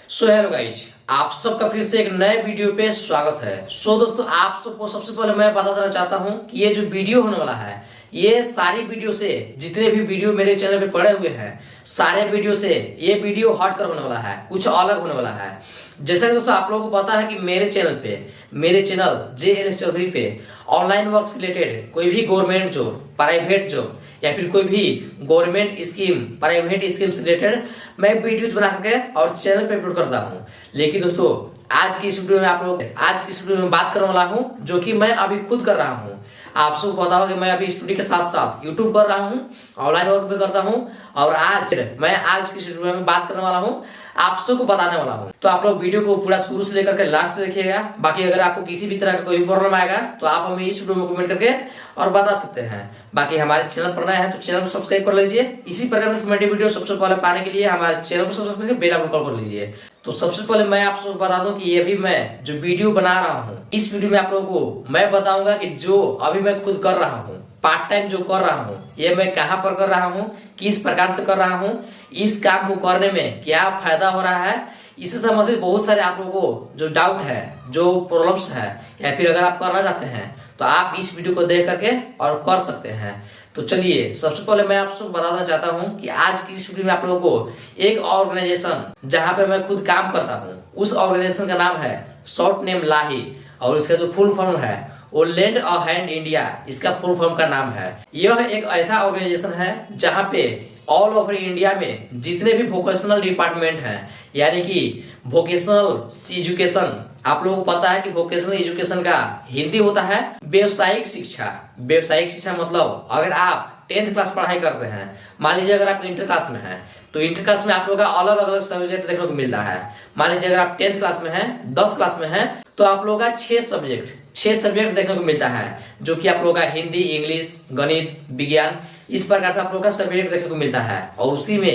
Hello guys, आप सबका फिर से एक नए वीडियो पे स्वागत है। दोस्तों, आप सबको सबसे पहले मैं बता देना चाहता हूं कि ये जो वीडियो होने वाला है, ये सारी वीडियो से जितने भी वीडियो मेरे चैनल पे पड़े हुए हैं, सारे वीडियो से ये वीडियो हट कर होने वाला है, कुछ अलग होने वाला है। जैसा कि दोस्तों आप लोगों को पता है कि मेरे चैनल JLS चौधरी पे ऑनलाइन वर्क से रिलेटेड कोई भी गवर्नमेंट जॉब, प्राइवेट जॉब या फिर कोई भी गवर्नमेंट स्कीम, प्राइवेट स्कीम से रिलेटेड मैं वीडियोज बना करके और चैनल पे अपलोड करता हूँ। लेकिन दोस्तों आज की इस वीडियो में बात करने वाला हूँ जो कि मैं अभी खुद कर रहा हूँ। आप सबको पता होगा कि मैं अभी स्टडी के साथ साथ यूट्यूब कर रहा हूँ, ऑनलाइन वर्क भी करता हूँ और आज की इस वीडियो में बात करने वाला हूँ, आप सबको बताने वाला हूँ। तो आप लोग वीडियो को पूरा शुरू से लेकर के लास्ट तक देखिएगा। बाकी अगर आपको किसी भी तरह का कोई प्रॉब्लम आएगा तो आप हमें इस वीडियो में कमेंट करके और बता सकते हैं। बाकी हमारे चैनल पर नए हैं तो चैनल को सब्सक्राइब कर लीजिए। इसी प्रकार की इंफॉर्मेटिव वीडियो सबसे पहले पाने के लिए हमारे चैनल को सब्सक्राइब करके बेल आइकन कॉल कर लीजिए। तो सबसे पहले मैं आप सबको बता दूं कि ये भी मैं जो वीडियो बना रहा हूँ, इस वीडियो में आप लोगों को मैं बताऊंगा कि जो अभी मैं खुद कर रहा हूँ, पार्ट टाइम जो कर रहा हूँ, ये मैं कहाँ पर कर रहा हूँ, किस प्रकार से कर रहा हूँ, इस काम को करने में क्या फायदा हो रहा है, इससे संबंधित बहुत सारे आप लोगों को जो डाउट है, जो प्रॉब्लम्स है, या फिर अगर आप करना चाहते हैं तो आप इस वीडियो को देख करके और कर सकते हैं। तो चलिए सबसे पहले मैं आप सबको बताना चाहता हूं कि आज की इस वीडियो में आप लोगों को एक ऑर्गेनाइजेशन जहां पे मैं खुद काम करता हूं, उस ऑर्गेनाइजेशन का नाम है शॉर्ट नेम लाही और इसका जो फुल फॉर्म है वो लेंड अ हैंड इंडिया, इसका फुल फॉर्म का नाम है। यह एक ऐसा ऑर्गेनाइजेशन है जहां पे ऑल ओवर इंडिया में जितने भी वोकेशनल डिपार्टमेंट हैं, यानी कि वोकेशनल एजुकेशन, आप लोगों को पता है कि वोकेशनल एजुकेशन का हिंदी होता है व्यवसायिक शिक्षा। व्यवसायिक शिक्षा मतलब अगर आप 10th क्लास पढ़ाई करते हैं, मान लीजिए अगर आप इंटर क्लास में हैं तो इंटर क्लास में आप लोगों का अलग अलग सब्जेक्ट देखने को मिलता है। मान लीजिए अगर आप 10th क्लास में हैं, 10 क्लास में हैं, तो आप लोगों का 6 सब्जेक्ट देखने को मिलता है, जो कि आप लोगों का हिंदी, इंग्लिश, गणित, विज्ञान, इस प्रकार से आप लोगों का सब्जेक्ट देखने को मिलता है। और उसी में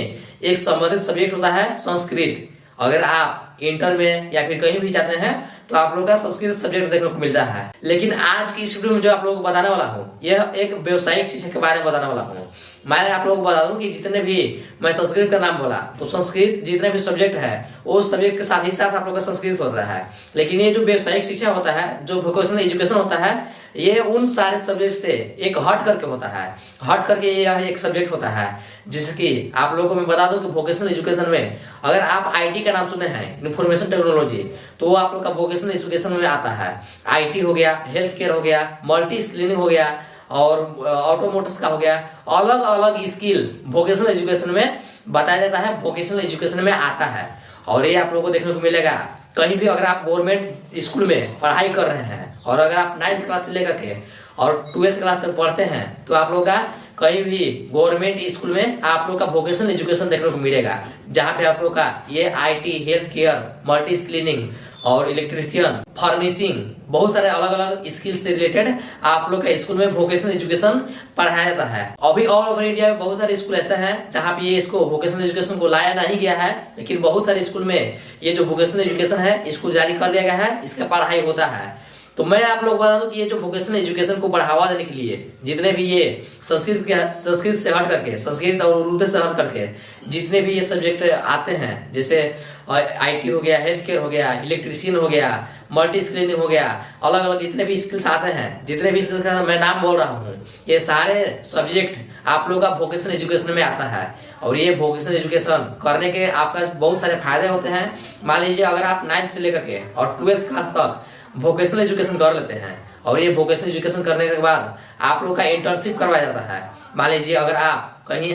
एक संबंधित सब्जेक्ट होता है संस्कृत। अगर आप इंटर में या फिर कहीं भी जाते हैं तो आप लोगों का संस्कृत सब्जेक्ट देखने को मिलता है। लेकिन आज की इस वीडियो में जो आप लोगों को बताने वाला हूँ, यह एक व्यवसायिक शिक्षा के बारे में बताने वाला हूँ। मैं आप लोगों को बता दूं कि जितने भी मैं संस्कृत का नाम बोला तो संस्कृत जितने भी सब्जेक्ट है वो सब्जेक्ट के साथ ही साथ आप लोग का संस्कृत होता है। लेकिन ये जो व्यवसायिक शिक्षा होता है, जो वोकेशनल एजुकेशन होता है, ये उन सारे सब्जेक्ट से एक हट करके होता है। हट करके यह एक सब्जेक्ट होता है जिससे कि आप लोगों को मैं बता दूं कि वोकेशनल एजुकेशन में अगर आप IT का नाम सुने हैं, इंफॉर्मेशन टेक्नोलॉजी, तो वो आप लोग का वोकेशनल एजुकेशन में आता है। IT हो गया, हेल्थ केयर हो गया, मल्टी स्किलिंग हो गया और ऑटोमोटिव्स का हो गया, अलग अलग स्किल वोकेशनल एजुकेशन में बताया जाता है, वोकेशनल एजुकेशन में आता है। और ये आप लोगों को देखने को मिलेगा कहीं भी अगर आप गवर्नमेंट स्कूल में पढ़ाई कर रहे हैं और अगर आप 9th क्लास से लेकर के और 12th क्लास तक पढ़ते हैं तो आप लोगों का कहीं भी गवर्नमेंट स्कूल में आप लोग का वोकेशनल एजुकेशन देखने को मिलेगा, जहाँ पे आप लोग का ये IT, health care, multi skilling और इलेक्ट्रिशियन, फर्निशिंग, बहुत सारे अलग अलग स्किल से रिलेटेड आप लोग का स्कूल में वोकेशनल एजुकेशन पढ़ाया जाता है। अभी ऑल ओवर इंडिया में बहुत सारे स्कूल ऐसे हैं जहाँ पे ये इसको वोकेशनल एजुकेशन को लाया नहीं गया है, लेकिन बहुत सारे स्कूल में ये जो वोकेशनल एजुकेशन है इसको जारी कर दिया गया है, इसका पढ़ाई होता है। तो मैं आप लोग बता दूं कि ये जो वोकेशनल एजुकेशन को बढ़ावा देने के लिए जितने भी ये संस्कृत से हट करके, संस्कृत और उर्दू से हट करके जितने भी ये सब्जेक्ट आते हैं, जैसे IT हो गया, हेल्थ केयर हो गया, इलेक्ट्रिशियन हो गया, मल्टी स्किलिंग हो गया, अलग अलग जितने भी स्किल्स आते हैं, जितने भी स्किल्स का मैं नाम बोल रहा हूँ, ये सारे सब्जेक्ट आप लोग का वोकेशनल एजुकेशन में आता है। और ये वोकेशनल एजुकेशन करने के आपका बहुत सारे फायदे होते हैं। मान लीजिए अगर आप 9th से लेकर के और 12th क्लास तक वोकेशनल एजुकेशन कर लेते हैं और ये वोकेशनल एजुकेशन करने के बाद आप लोग का इंटर्नशिप करवाया जाता है। मान लीजिए अगर आप कहीं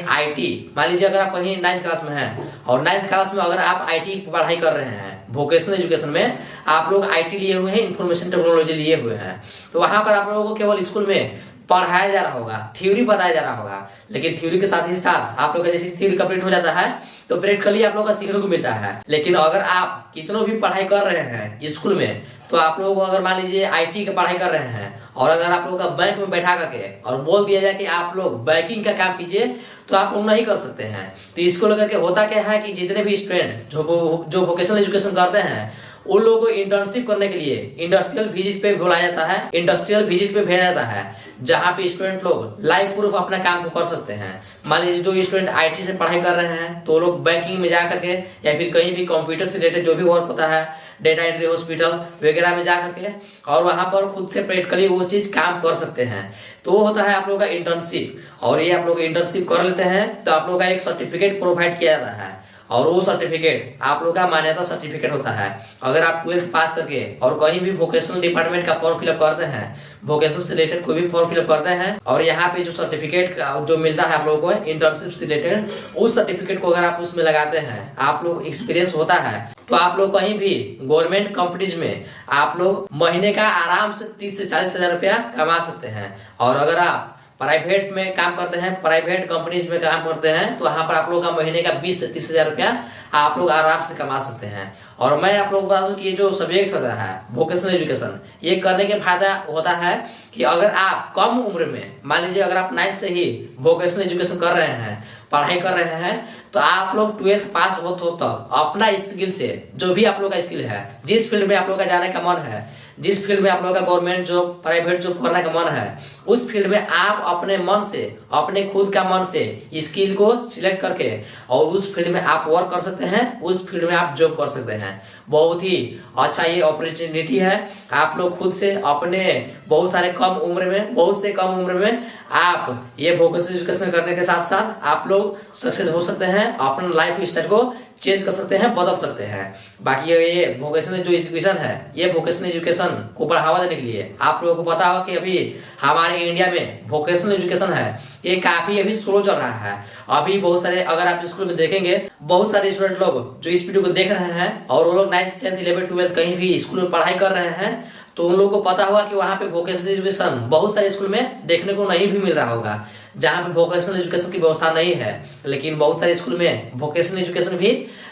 मान लीजिए अगर आप कहीं 9th क्लास में हैं और 9th क्लास में अगर आप IT की पढ़ाई कर रहे हैं, वोकेशनल एजुकेशन में आप लोग IT लिए हुए हैं, इंफॉर्मेशन टेक्नोलॉजी लिए हुए हैं, तो वहां पर आप लोगों को केवल स्कूल में पढ़ाया जा रहा होगा, थ्योरी बताया जा रहा होगा। लेकिन थ्योरी के साथ ही साथ आप लोग का जैसे थ्योरी कंप्लीट हो जाता है तो प्रैक्टिकली आप लोग का सीखने को मिलता है। लेकिन अगर आप कितनों भी पढ़ाई कर रहे हैं स्कूल में, तो आप लोगों को अगर मान लीजिए IT की पढ़ाई कर रहे हैं और अगर आप लोगों का बैंक में बैठा करके और बोल दिया जाए कि आप लोग बैंकिंग का काम कीजिए, तो आप लोग नहीं कर सकते हैं। तो इसको लेकर के होता क्या है कि जितने भी स्टूडेंट जो वोकेशनल एजुकेशन करते हैं उन लोगों को इंटर्नशिप करने के लिए इंडस्ट्रियल विजिट पे बुलाया जाता है, इंडस्ट्रियल विजिट पे भेजा जाता है, जहाँ पे स्टूडेंट लोग लाइव प्रूफ अपना काम को कर सकते हैं। मान लीजिए जो स्टूडेंट आईटी से पढ़ाई कर रहे हैं तो लोग बैंकिंग में जा करके या फिर कहीं भी कंप्यूटर से रिलेटेड जो भी वर्क होता है, डेटा एंट्री, हॉस्पिटल वगैरह में जा करके और वहां पर खुद से प्रैक्टिकली वो चीज काम कर सकते हैं। तो वो होता है आप लोगों का इंटर्नशिप। और ये आप लोग इंटर्नशिप कर लेते हैं तो आप लोगों का एक सर्टिफिकेट प्रोवाइड किया जाता है और वो सर्टिफिकेट आप लोग का मान्यता सर्टिफिकेट होता है। अगर आप 12th पास करके और कहीं भी वोकेशनल डिपार्टमेंट का फॉर्म फिलअप करते हैं, वोकेशनल से रिलेटेड कोई भी फॉर्म फिलअप करते हैं और यहाँ पे जो सर्टिफिकेट जो मिलता है आप लोगों को इंटर्नशिप से रिलेटेड, उस सर्टिफिकेट को अगर आप उसमें लगाते हैं, आप लोग एक्सपीरियंस होता है, तो आप लोग कहीं भी गवर्नमेंट कंपनीज में आप लोग महीने का आराम से 30 से 40 हजार रुपया कमा सकते हैं। और अगर आप प्राइवेट में काम करते हैं, प्राइवेट कंपनीज में काम करते हैं, तो वहां पर आप लोग का महीने का 20 से 30 हजार रुपया आप लोग आराम से कमा सकते हैं। और मैं आप लोग को बता दूं कि ये जो सब्जेक्ट होता है वोकेशनल एजुकेशन, ये करने के फायदा होता है कि अगर आप कम उम्र में, मान लीजिए अगर आप 9th से ही वोकेशनल एजुकेशन कर रहे हैं, पढ़ाई कर रहे हैं, तो आप लोग 12th पास हो तो अपना स्किल से, जो भी आप लोग का स्किल है, जिस फील्ड में आप लोग का जाने का मन है, जिस फील्ड में आप लोगों का गवर्नमेंट जॉब, प्राइवेट जॉब करने का मन है, उस फील्ड में आप अपने मन से, अपने खुद का मन से स्किल को सिलेक्ट करके और उस फील्ड में आप वर्क कर सकते हैं, उस फील्ड में आप जॉब कर सकते हैं। बहुत ही अच्छा ये अपॉर्चुनिटी है। आप लोग खुद से अपने बहुत से कम उम्र में आप ये वोकेशनल एजुकेशन करने के साथ साथ आप लोग सक्सेस हो सकते हैं, अपना लाइफ स्टाइल को चेंज कर सकते हैं, बदल सकते हैं। बाकी ये वोकेशनल जो एजुकेशन है, ये वोकेशनल एजुकेशन को बढ़ावा देने के लिए आप लोगों को पता होगा कि अभी हमारे इंडिया में वोकेशनल एजुकेशन है ये काफी अभी स्लो चल रहा है। अभी बहुत सारे, अगर आप स्कूल में देखेंगे, बहुत सारे स्टूडेंट लोग जो इस वीडियो को देख रहे हैं और वो लोग 9th 10th 11th 12th कहीं भी स्कूल में पढ़ाई कर रहे हैं, तो उन लोगों को पता होगा कि वहाँ पे वोकेशनल एजुकेशन बहुत सारे स्कूल में देखने को नहीं भी मिल रहा होगा, जहाँ पे वोकेशनल एजुकेशन की व्यवस्था नहीं है। लेकिन बहुत सारे स्कूल में वोकेशनल एजुकेशन भी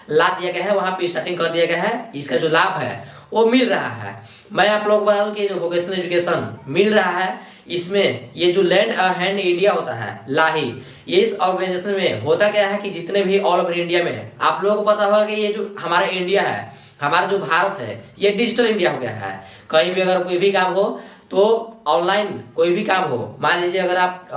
ला दिया गया है, वहाँ पे स्टार्टिंग कर दिया गया है, इसका जो लाभ है वो मिल रहा है। मैं आप लोगों को बता दूं कि जो वोकेशनल एजुकेशन मिल रहा है, इसमें ये जो लैंड हैंड इंडिया होता है, लाही, ये इस ऑर्गेनाइजेशन में होता क्या है कि जितने भी ऑल ओवर इंडिया में, आप लोगों को पता होगा कि ये जो हमारा इंडिया है, हमारा जो भारत है, ये डिजिटल इंडिया हो गया है। कहीं भी अगर कोई भी काम हो तो ऑनलाइन कोई भी काम हो, मान लीजिए अगर आप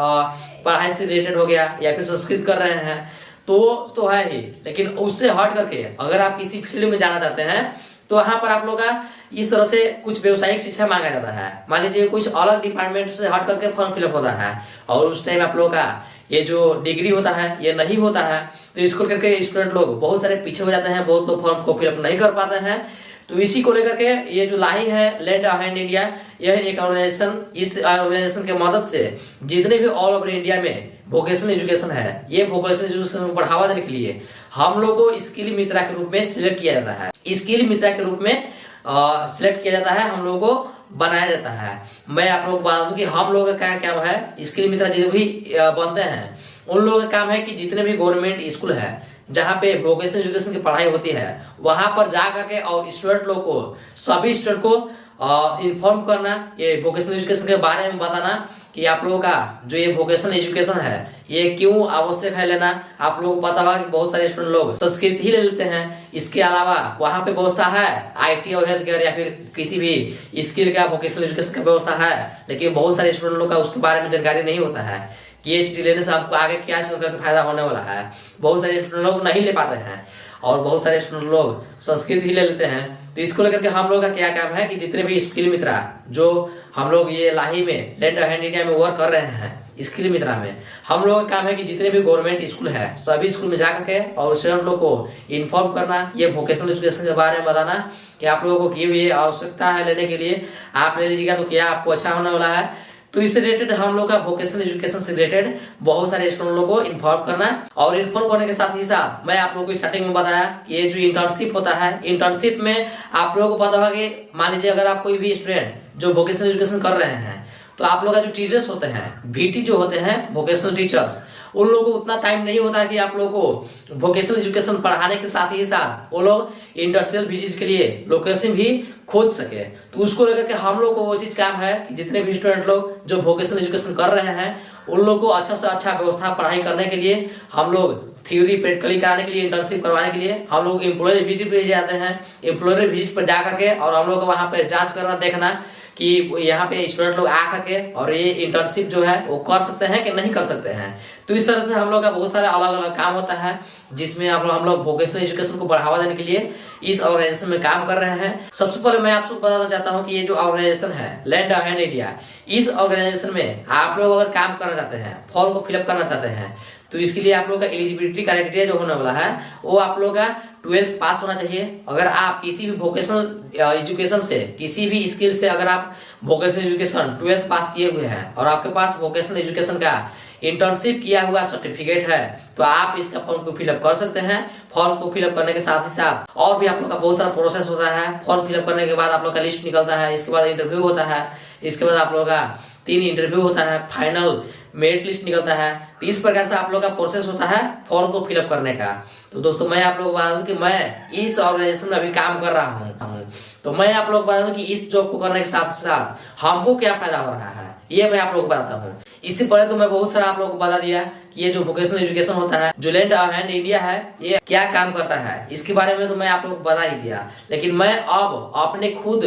पढ़ाई से रिलेटेड हो गया या फिर संस्कृत कर रहे हैं तो है ही, लेकिन उससे हट करके अगर आप किसी फील्ड में जाना चाहते हैं तो वहां पर आप लोग का इस तरह से कुछ व्यवसायिक शिक्षा मांगा जाता है। मान लीजिए कुछ अलग डिपार्टमेंट से हट करके फॉर्म फिलअप होता है और उस टाइम आप लोग का ये जो डिग्री होता है ये नहीं होता है, तो इसको करके स्टूडेंट लोग बहुत सारे पीछे हो जाते हैं, बहुत लोग फॉर्म को फिलअप नहीं कर पाते हैं। तो इसी को लेकर के ये जो लाई है लैंड हैंड इंडिया, यह एक ऑर्गेनाइजेशन, इस ऑर्गेनाइजेशन के मदद से जितने भी ऑल ओवर इंडिया में वोकेशनल एजुकेशन है, ये वोकेशनल एजुकेशन को बढ़ावा देने के लिए हम लोग को स्किल मित्रा के रूप में सिलेक्ट किया जाता है। स्किल मित्रा के रूप में सिलेक्ट किया जाता है, हम लोगों को बनाया जाता है। मैं आप लोगों को बता दूं कि हम लोगों का क्या काम है, स्किल मित्रा जो भी बनते हैं उन लोगों का काम है कि जितने भी गवर्नमेंट स्कूल है जहाँ पे वोकेशनल एजुकेशन की पढ़ाई होती है, वहां पर जा करके और स्टूडेंट लोग को, सभी स्टूडेंट को इन्फॉर्म करना, ये वोकेशनल एजुकेशन के बारे में बताना कि आप लोगों का जो ये वोकेशनल एजुकेशन है ये क्यों आवश्यक है लेना। आप लोगों को पता होगा कि बहुत सारे स्टूडेंट लोग संस्कृत ही ले लेते हैं, इसके अलावा वहाँ पे व्यवस्था है आईटी और हेल्थ केयर या फिर किसी भी स्किल का वोकेशनल एजुकेशन का व्यवस्था है, लेकिन बहुत सारे स्टूडेंट लोग का उसके बारे में जानकारी नहीं होता है कि ये चीज लेने से आपको आगे क्या चल कर फायदा होने वाला है। बहुत सारे स्टूडेंट लोग नहीं ले पाते हैं और बहुत सारे स्टूडेंट लोग संस्कृत ही ले लेते हैं। तो इसको लेकर के हम लोग का क्या काम है कि जितने भी स्किल मित्रा जो हम लोग ये लाही में लैंड हैंड इंडिया में वर्क कर रहे हैं, स्किल मित्रा में हम लोग का काम है कि जितने भी गवर्नमेंट स्कूल है सभी स्कूल में जाकर के और स्टूडेंट लोग को इन्फॉर्म करना, ये वोकेशनल एजुकेशन के बारे में बताना कि आप लोगों को क्यों ये आवश्यकता है लेने के लिए, आप ले लीजिएगा तो क्या आपको अच्छा होने वाला है। तो इससे रिलेटेड हम लोग का वोकेशनल एजुकेशन से रिलेटेड बहुत सारे स्टूडेंट लोगों को इन्फॉर्म करना, और इन्फॉर्म करने के साथ ही साथ मैं आप लोगों को स्टार्टिंग में बताया कि ये जो इंटर्नशिप होता है, इंटर्नशिप में आप लोगों को पता होगा कि मान लीजिए अगर आप कोई भी स्टूडेंट जो वोकेशनल एजुकेशन कर रहे हैं तो आप लोग का जो टीचर्स होते हैं, VT जो होते हैं वोकेशनल टीचर्स, उन लोगों को उतना टाइम नहीं होता है कि आप लोगों को वोकेशनल एजुकेशन पढ़ाने के साथ ही साथ वो लोग इंडस्ट्रियल विजिट के लिए लोकेशन भी खोज सके। तो उसको लेकर के हम लोग को वो चीज काम है कि जितने भी स्टूडेंट लोग जो वोकेशनल एजुकेशन कर रहे हैं उन लोगों को अच्छा से अच्छा व्यवस्था पढ़ाई करने के लिए हम लोग थ्योरी प्रैक्टिकली कराने के लिए, इंटर्नशिप करवाने के लिए हम लोग एम्प्लॉय विजिट पे जाते हैं। एम्प्लॉय विजिट पर जा करके और हम लोग को वहाँ पे जांच करना, देखना कि यहाँ पे स्टूडेंट लोग आ करके और ये इंटर्नशिप जो है वो कर सकते हैं कि नहीं कर सकते हैं। तो इस तरह से हम लोग का बहुत सारे अलग अलग काम होता है, जिसमें हम लोग वोकेशनल एजुकेशन को बढ़ावा देने के लिए इस ऑर्गेनाइजेशन में काम कर रहे हैं। सबसे पहले मैं आपको बताना चाहता हूँ कि ये जो ऑर्गेनाइजेशन है लैंड अहेड इंडिया, इस ऑर्गेनाइजेशन में आप लोग अगर काम करना चाहते हैं, फॉर्म को फिलअप करना चाहते हैं, तो इसके लिए आप लोग का एलिजिबिलिटी क्राइटेरिया जो होने वाला है वो आप लोग का 12th पास होना चाहिए। अगर आप किसी भी वोकेशनल एजुकेशन से, किसी भी स्किल से अगर आप वोकेशनल एजुकेशन 12th पास किए हुए हैं और आपके पास वोकेशनल एजुकेशन का इंटर्नशिप किया हुआ सर्टिफिकेट है, तो आप इसका फॉर्म को फिलअप कर सकते हैं। फॉर्म को फिलअप करने के साथ ही साथ और भी आप लोग का बहुत सारा प्रोसेस होता है। फॉर्म फिलअप करने के बाद आप लोग का लिस्ट निकलता है, इसके बाद इंटरव्यू होता है, इसके बाद आप लोग का 3 इंटरव्यू होता है, फाइनल मेरिट लिस्ट निकलता है। तो इस प्रकार से आप लोग का प्रोसेस होता है फॉर्म को फिलअप करने का। तो दोस्तों मैं आप लोगों को बता दूं कि मैं इस ऑर्गेनाइजेशन में अभी काम कर रहा हूँ, तो मैं आप लोग को बता दूं कि इस जॉब को करने के साथ साथ हमको क्या फायदा हो रहा है, ये मैं आप लोग को बताता हूँ। इससे पहले तो मैं बहुत सारा आप लोगों को बता दिया कि ये जो वोकेशनल एजुकेशन होता है, जो लैंड अहेड इंडिया है, ये क्या काम करता है, इसके बारे में तो मैं आप लोगों को बता ही दिया। लेकिन मैं अब अपने खुद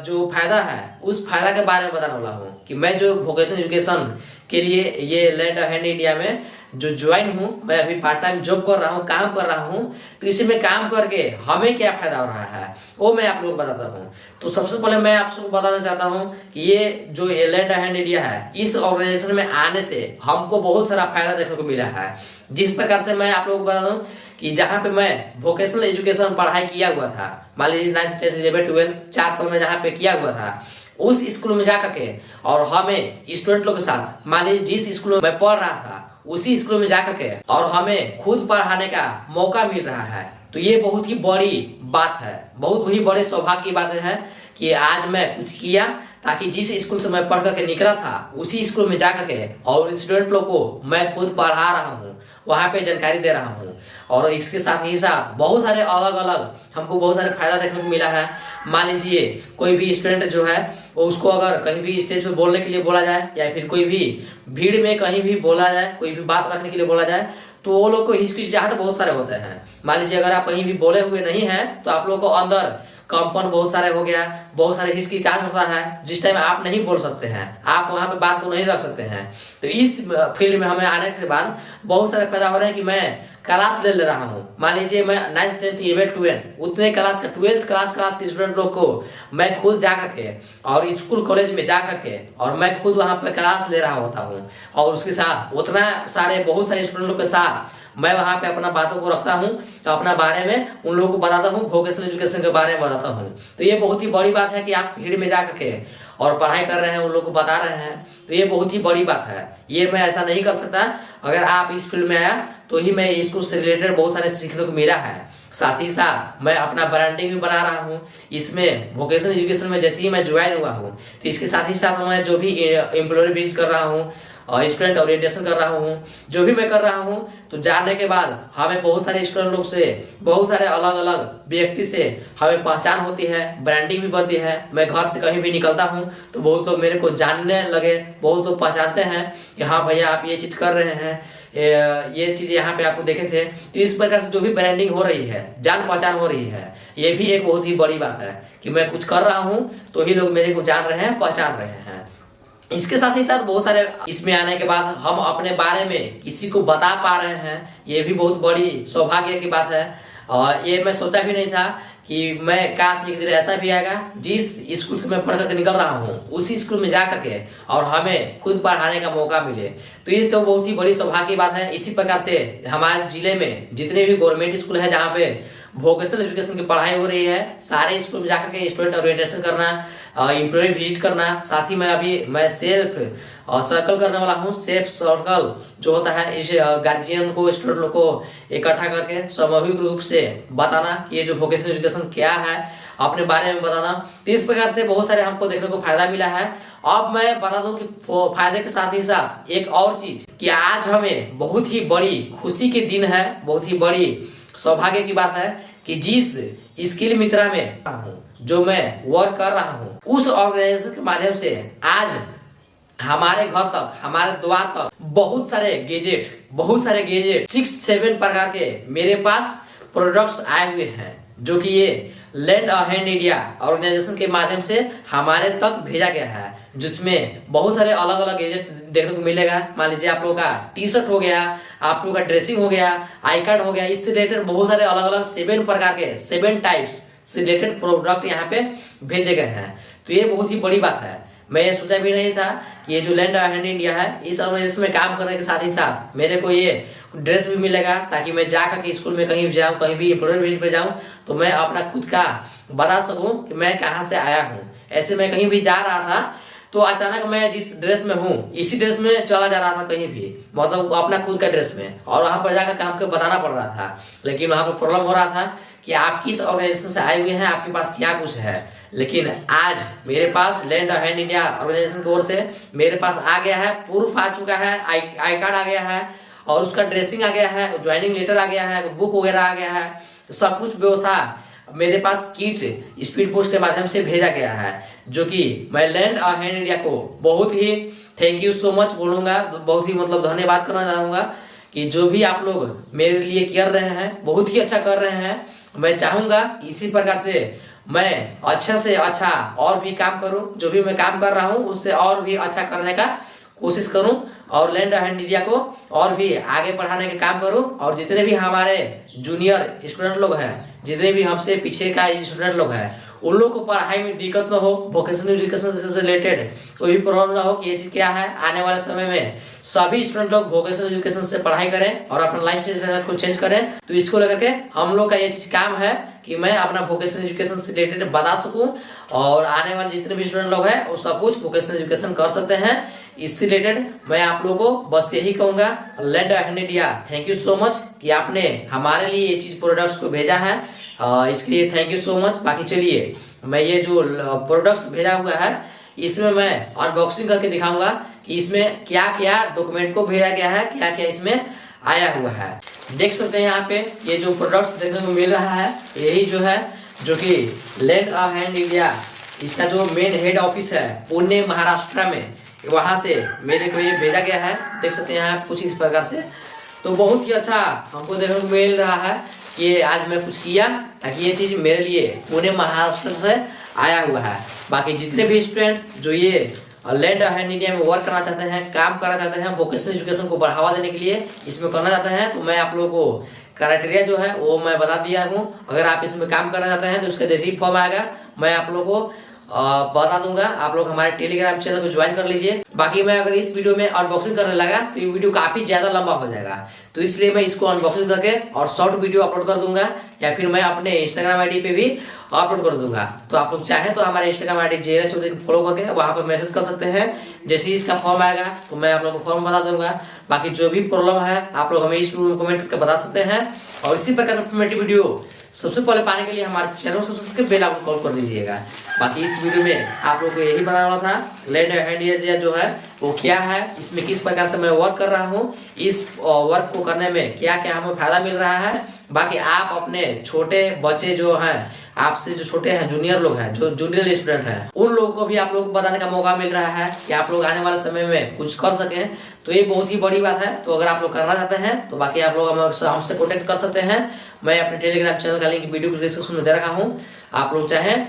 जो फायदा है उस फायदा के बारे में बताने वाला हूँ कि मैं जो वोकेशनल एजुकेशन के लिए ये लैंड अहेड इंडिया में जो ज्वाइन हूँ, मैं अभी पार्ट टाइम जॉब कर रहा हूँ, काम कर रहा हूँ, तो इसी में काम करके हमें क्या फायदा हो रहा है वो मैं आप लोगों को बताता हूँ। तो सबसे पहले मैं आप सबको बताना चाहता हूँ कि ये जो लैंड अहेड इंडिया है, इस ऑर्गेनाइजेशन में आने से हमको बहुत सारा फायदा देखने को मिला है। जिस प्रकार से मैं आप लोगों को बता दूं कि जहाँ पे मैं वोकेशनल एजुकेशन पढ़ाई किया हुआ था, मान लीजिए 9th 10th 11th 12th 4 साल में जहाँ पे किया हुआ था, उस स्कूल में जाकर के और हमें स्टूडेंट लोग के साथ, मान लीजिए जिस स्कूल में मैं पढ़ रहा था उसी स्कूल में जाकर के और हमें खुद पढ़ाने का मौका मिल रहा है, तो ये बहुत ही बड़ी बात है, बहुत ही बड़े सौभाग्य की बात है कि आज मैं कुछ किया ताकि जिस स्कूल से मैं पढ़ करके निकला था उसी स्कूल में जाकर के और स्टूडेंट लोग को मैं खुद पढ़ा रहा हूँ, वहाँ पे जानकारी दे रहा हूँ। और इसके साथ ही साथ बहुत सारे अलग अलग हमको बहुत सारे फायदा देखने को मिला है। मान लीजिए कोई भी स्टूडेंट जो है वो उसको अगर कहीं भी स्टेज पे बोलने के लिए बोला जाए या फिर कोई भी भीड़ में कहीं भी बोला जाए, कोई भी बात रखने के लिए बोला जाए, तो वो लोग को हिचकिचाहट बहुत सारे होते हैं। मान लीजिए अगर आप कहीं भी बोले हुए नहीं है तो आप लोग को अंदर कंपन बहुत सारे हो गया, बहुत सारे हिचकिचाहट होता है, जिस टाइम आप नहीं बोल सकते हैं, आप वहाँ पे बात को नहीं रख सकते हैं। तो इस फील्ड में हमें आने के बाद बहुत सारे फायदा हो रहे हैं कि मैं क्लास ले रहा हूँ। मान लीजिए मैं 9th 10th 11th 12th उतने क्लास का 12th क्लास के स्टूडेंट लोग को मैं खुद जा करके और स्कूल कॉलेज में जा करके और मैं खुद वहाँ पे क्लास ले रहा होता हूँ और उसके साथ उतना सारे बहुत सारे स्टूडेंट लोग के साथ मैं वहाँ पे अपना बातों को रखता हूँ, तो अपना बारे में उन लोगों को बताता हूँ, वोकेशनल एजुकेशन के बारे में बताता हूँ। तो ये बहुत ही बड़ी बात है कि आप भीड़ में जा करके और पढ़ाई कर रहे हैं, उन लोगों को बता रहे हैं, तो ये बहुत ही बड़ी बात है। ये मैं ऐसा नहीं कर सकता अगर आप इस फील्ड में आया तो ही मैं इसको से रिलेटेड बहुत सारे सीखने को मिला है। साथ ही साथ मैं अपना ब्रांडिंग भी बना रहा हूँ इसमें वोकेशनल एजुकेशन में। जैसे ही मैं ज्वाइन हुआ हूँ तो इसके साथ ही साथ मैं जो भी एम्प्लॉयर विजिट कर रहा हूँ और स्टूडेंट ओरिएंटेशन कर रहा हूँ, जो भी मैं कर रहा हूँ, तो जानने के बाद हमें बहुत सारे स्टूडेंट लोग से, बहुत सारे अलग अलग व्यक्ति से हमें पहचान होती है, ब्रांडिंग भी बनती है। मैं घर से कहीं भी निकलता हूँ तो बहुत लोग मेरे को जानने लगे, बहुत लोग पहचानते हैं कि हाँ भैया आप ये चीज़ कर रहे हैं, ये चीज़ यहाँ पे आपको देखे थे। तो इस प्रकार से जो भी ब्रांडिंग हो रही है, जान पहचान हो रही है, ये भी एक बहुत ही बड़ी बात है कि मैं कुछ कर रहा हूँ तो ही लोग मेरे को जान रहे हैं, पहचान रहे हैं। इसके साथ ही साथ बहुत सारे इसमें आने के बाद हम अपने बारे में किसी को बता पा रहे हैं, ये भी बहुत बड़ी सौभाग्य की बात है। और ये मैं सोचा भी नहीं था कि मैं काश एक दिन ऐसा भी आएगा जिस स्कूल से मैं पढ़ करके निकल रहा हूँ उसी स्कूल में जा करके और हमें खुद पढ़ाने का मौका मिले। तो ये तो बहुत ही बड़ी सौभाग्य की बात है। इसी प्रकार से हमारे जिले में जितने भी गवर्नमेंट स्कूल है जहाँ पे वोकेशनल एजुकेशन की पढ़ाई हो रही है, सारे स्कूल में जाकर के स्टूडेंट ओरिएंटेशन करना, एम्प्लॉय विजिट करना, साथ ही मैं सेल्फ सर्कल करने वाला हूँ। सेल्फ सर्कल जो होता है, इस गार्जियन को, स्टूडेंट लोग को इकट्ठा करके सामूहिक रूप से बताना कि ये जो वोकेशनल एजुकेशन क्या है, अपने बारे में बताना। तो इस प्रकार से बहुत सारे हमको देखने को फायदा मिला है। अब मैं बता दूं कि फायदे के साथ ही साथ एक और चीज कि आज हमें बहुत ही बड़ी खुशी के दिन है, बहुत ही बड़ी सौभाग्य की बात है कि जिस स्किल मित्रा में जो मैं वर्क कर रहा हूँ उस ऑर्गेनाइजेशन के माध्यम से आज हमारे घर तक, हमारे द्वार तक बहुत सारे गैजेट 6-7 प्रकार के मेरे पास प्रोडक्ट्स आए हुए हैं, जो कि ये lend a hand India organisation के माध्यम से हमारे तक भेजा गया है, जिसमें बहुत सारे अलग अलग गैजेट देखने को मिलेगा। मान लीजिए आप लोगों का टी शर्ट हो गया, आप लोगों का ड्रेसिंग हो गया, आई कार्ड हो गया, इससे रिलेटेड बहुत सारे अलग अलग 7 प्रकार के 7 टाइप्स से रिलेटेड प्रोडक्ट यहाँ पे भेजे गए हैं। तो ये बहुत ही बड़ी बात है। मैं ये सोचा भी नहीं था कि ये जो लैंड अ हैंड इंडिया है, इस ऑर्गेनाइजेशन में काम करने के साथ ही साथ मेरे को ये ड्रेस भी मिलेगा, ताकि मैं जाकर के स्कूल में कहीं भी जाऊँ, कहीं भी एम्प्लॉयमेंट विजिट पे जाऊँ, तो मैं अपना खुद का बता सकूं कि मैं कहाँ से आया हूँ। ऐसे मैं कहीं भी जा रहा था तो अचानक मैं जिस ड्रेस में हूँ इसी ड्रेस में चला जा रहा था कहीं भी, मतलब अपना खुद का ड्रेस में, और वहां पर जाकर हमको बताना पड़ रहा था। लेकिन वहां पर प्रॉब्लम हो रहा था कि आप किस ऑर्गेनाइजेशन से आए हुए हैं, आपके पास क्या कुछ है। लेकिन आज मेरे पास lend a hand India organisation की ओर से मेरे पास आ गया है, प्रूफ आ चुका है, आई कार्ड आ गया है, और उसका ड्रेसिंग आ गया है, ज्वाइनिंग लेटर आ गया है, बुक वगैरह आ गया है। तो सब कुछ व्यवस्था मेरे पास किट स्पीड पोस्ट के माध्यम से भेजा गया है, जो कि मैं लैंड अ हैंड इंडिया को बहुत ही थैंक यू सो मच बोलूंगा, बहुत ही मतलब धन्यवाद करना चाहूंगा कि जो भी आप लोग मेरे लिए कर रहे हैं बहुत ही अच्छा कर रहे हैं। मैं चाहूंगा इसी प्रकार से मैं अच्छा से अच्छा और भी काम करूं, जो भी मैं काम कर रहा हूं उससे और भी अच्छा करने का कोशिश करूं, और लैंड अ हैंड इंडिया को और भी आगे बढ़ाने का काम करूं। और जितने भी हमारे जूनियर स्टूडेंट लोग हैं, जितने भी हमसे पीछे का स्टूडेंट लोग हैं, उन लोग को पढ़ाई में दिक्कत न हो, वोकेशनल एजुकेशन से रिलेटेड कोई भी प्रॉब्लम ना हो कि ये चीज क्या है। आने वाले समय में सभी स्टूडेंट लोग वोकेशनल एजुकेशन से पढ़ाई करें और अपना लाइफ स्टाइल को चेंज करें। तो इसको लेकर के हम लोग का ये चीज काम है कि मैं अपना वोकेशनल एजुकेशन से रिलेटेड बता सकूं, और आने वाले जितने भी स्टूडेंट लोग हैं वो सब कुछ वोकेशनल एजुकेशन कर सकते हैं। इससे रिलेटेड मैं आप लोगों को बस यही कहूंगा, land a hand India thank you so much कि आपने हमारे लिए ये चीज प्रोडक्ट्स को भेजा है, इसके लिए थैंक यू सो मच। बाकी चलिए मैं ये जो प्रोडक्ट्स भेजा हुआ है इसमें मैं अनबॉक्सिंग करके दिखाऊंगा कि इसमें क्या क्या डॉक्यूमेंट को भेजा गया है, क्या क्या इसमें आया हुआ है। देख सकते हैं यहाँ पे ये जो प्रोडक्ट्स देखने को मिल रहा है, यही जो है जो कि लैंड अ हैंड इंडिया, इसका जो मेन हेड ऑफिस है पुणे महाराष्ट्र में, वहां से मेरे को ये भेजा गया है। देख सकते हैं यहाँ कुछ इस प्रकार से। तो बहुत ही अच्छा हमको देखने को मिल रहा है कि आज मैं कुछ किया ताकि ये चीज मेरे लिए पुणे महाराष्ट्र से आया हुआ है। बाकी जितने भी स्टूडेंट जो ये लैंड अ हैंड इंडिया में वर्क करना चाहते हैं, काम करना चाहते हैं, वोकेशनल एजुकेशन को बढ़ावा देने के लिए इसमें करना चाहते हैं, तो मैं आप लोगों को क्राइटेरिया जो है वो मैं बता दिया हूँ। अगर आप इसमें काम करना चाहते हैं तो उसका जैसे ही फॉर्म आएगा मैं आप लोगों को बता दूंगा। आप लोग हमारे टेलीग्राम चैनल को ज्वाइन कर लीजिए। बाकी मैं अगर इस वीडियो में अनबॉक्सिंग करने लगा तो ये वीडियो काफी ज्यादा लंबा हो जाएगा, तो इसलिए मैं इसको अनबॉक्सिंग करके और शॉर्ट वीडियो अपलोड कर दूंगा, या फिर मैं अपने इंस्टाग्राम आईडी पे भी अपलोड कर दूंगा। तो आप लोग चाहें तो हमारे इंस्टाग्राम आईडी JL चौधरी को फॉलो करके वहां पर मैसेज कर सकते हैं। जैसे ही इसका फॉर्म आएगा तो मैं आप लोग को फॉर्म बता दूंगा। बाकी जो भी प्रॉब्लम है आप लोग हमें इस कमेंट करके बता सकते हैं, और इसी प्रकार की इन्फॉर्मेटिव वीडियो सबसे पहले पाने के लिए हमारे चैनल को सब्सक्राइब करके बेल आइकन कॉल कर दीजिएगा। बाकी इस वीडियो में आप लोगों को यही बताने वाला था लैंड अ हैंड इंडिया जो है वो क्या है, इसमें किस प्रकार से मैं वर्क कर रहा हूँ, इस वर्क को करने में क्या क्या हमें फायदा मिल रहा है। बाकी आप अपने छोटे बच्चे जो हैं, आपसे जो छोटे हैं, जूनियर लोग हैं, जो जूनियर स्टूडेंट हैं, उन लोगों को भी आप लोगों को बताने का मौका मिल रहा है कि आप लोग आने वाले समय में कुछ कर सकें। तो ये बहुत ही बड़ी बात है। तो अगर आप लोग करना चाहते हैं तो बाकी आप लोग हमसे कॉन्टेक्ट कर सकते हैं। मैं अपने टेलीग्राम चैनल का लिंक वीडियो डिस्क्रिप्शन में दे रखा हूँ, आप लोग चाहें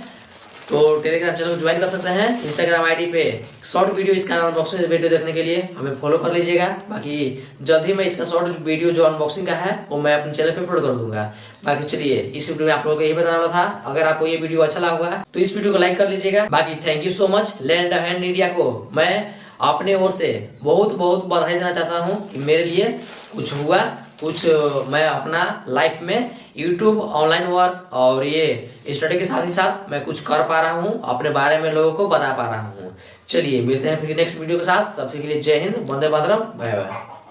तो टेलीग्राम चैनल को ज्वाइन कर सकते हैं। इंस्टाग्राम आईडी पे शॉर्ट वीडियो इसका अनबॉक्सिंग वीडियो देखने के लिए हमें फॉलो कर लीजिएगा। बाकी जल्द ही मैं इसका शॉर्ट वीडियो जो अनबॉक्सिंग का है वो मैं अपने चैनल पे अपलोड कर दूंगा। बाकी चलिए इस वीडियो में आप लोगों को यही बताना था। अगर आपको ये वीडियो अच्छा लगा होगा तो इस वीडियो को लाइक कर लीजिएगा। बाकी thank you so much. Land a hand India को मैं अपने ओर से बहुत बहुत बधाई देना चाहता हूँ कि मेरे लिए कुछ हुआ, कुछ मैं अपना लाइफ में यूट्यूब, ऑनलाइन वर्क और ये स्टडी के साथ ही साथ मैं कुछ कर पा रहा हूँ, अपने बारे में लोगों को बता पा रहा हूँ। चलिए मिलते हैं फिर नेक्स्ट वीडियो के साथ। तब तक के लिए जय हिंद, वंदे मातरम, बाय बाय।